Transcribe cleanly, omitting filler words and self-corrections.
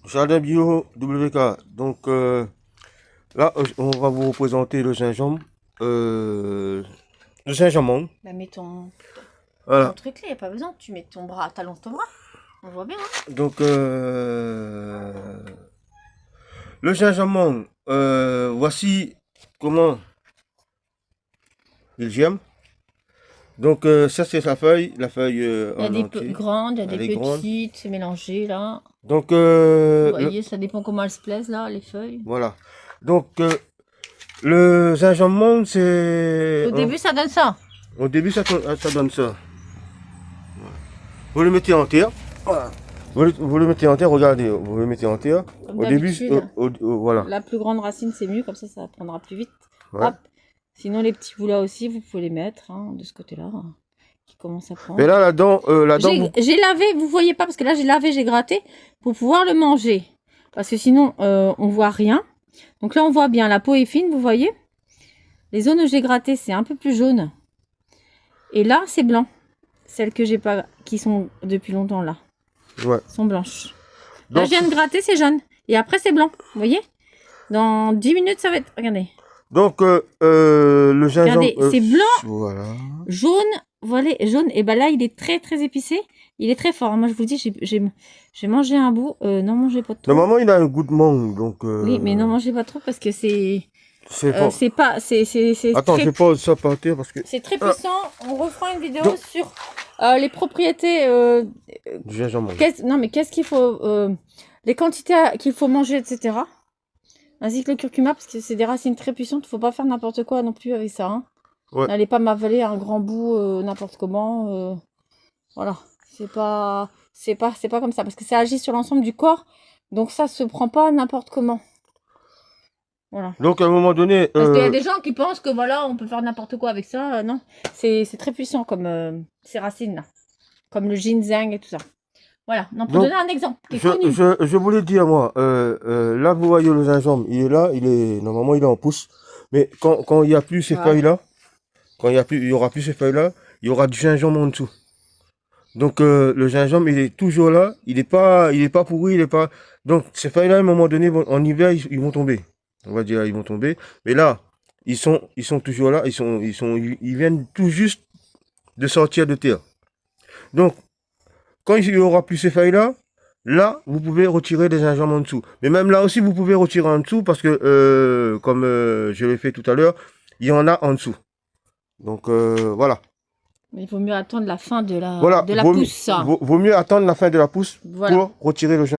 Jardin bio WK. Donc là, on va vous représenter le gingembre. Le gingembre. Bah, mets ton Voilà. truc là, il n'y a pas besoin. Tu mets ton bras, t'allonges ton bras. On voit bien. Hein. Donc le gingembre, voici comment il germe. Donc ça c'est sa feuille, la feuille Il y a en des entier. grandes, il y a Elle est des grande. petites, c'est mélangé là. Donc Vous voyez, ça dépend comment elles se plaisent là, les feuilles. voilà. Donc le gingembre c'est... Au début, ça donne ça. Au début ça donne ça. Vous le mettez en terre. Voilà. Vous le mettez en terre, regardez, vous le mettez en terre. Comme Au début, d'habitude. voilà. La plus grande racine, c'est mieux, comme ça prendra plus vite. Ouais. Hop. Sinon, les petits bouts là aussi, vous pouvez les mettre hein, de ce côté-là, hein, qui commence à prendre. Mais là, là-dedans, J'ai lavé, vous voyez pas, parce que là, j'ai lavé, j'ai gratté, pour pouvoir le manger. Parce que sinon, on voit rien. Donc là, on voit bien, la peau est fine, vous voyez. Les zones où j'ai gratté, c'est un peu plus jaune. Et là, c'est blanc. Celles que j'ai pas, qui sont depuis longtemps là, ouais. sont blanches. Donc, là, je viens de gratter, c'est jaune. Et après, c'est blanc, vous voyez. Dans 10 minutes, ça va être... Regardez. Donc, le gingembre... Regardez, c'est blanc, voilà. jaune, voilà, jaune. Et ben là, il est très, très épicé. Il est très fort. Moi, je vous dis, j'ai mangé un bout. Non, mangez pas trop. Normalement, il a un goût de mangue, donc... Oui, mais non, mangez pas trop parce que c'est... Attends, très... je pose ça par terre parce que... C'est très puissant. On refera une vidéo Donc... sur les propriétés... du gingembre. Non, mais qu'est-ce qu'il faut... les quantités qu'il faut manger, etc. Ainsi que le curcuma, parce que c'est des racines très puissantes. Il ne faut pas faire n'importe quoi non plus avec ça. Hein. Ouais. N'allez pas m'avaler un grand bout n'importe comment. Voilà. C'est pas comme ça. Parce que ça agit sur l'ensemble du corps. Donc ça se prend pas n'importe comment. Voilà. Donc à un moment donné... Parce qu'il y a des gens qui pensent que voilà, on peut faire n'importe quoi avec ça. Non. C'est très puissant comme ces racines-là. Comme le ginseng et tout ça. Voilà, non, pour donner un exemple qui est connu. Je voulais dire, moi, là, vous voyez le gingembre, il est là, normalement, il est en pousse. Mais quand il n'y a plus ces feuilles-là, quand il y aura plus ces feuilles-là, il y aura du gingembre en dessous. Donc, le gingembre, il est toujours là, il n'est pas pourri, il est pas... Donc, ces feuilles-là, à un moment donné, en hiver, ils vont tomber. On va dire, ils vont tomber. Mais là, ils sont toujours là, ils viennent tout juste de sortir de terre. Donc, quand il n'y aura plus ces feuilles-là, là, vous pouvez retirer des gingembre en dessous. Mais même là aussi, vous pouvez retirer en dessous parce que, comme je l'ai fait tout à l'heure, il y en a en dessous. Donc, voilà. Mais il vaut mieux attendre la fin de la, Voilà, pousse. Vaut mieux attendre la fin de la pousse pour retirer le gingembre.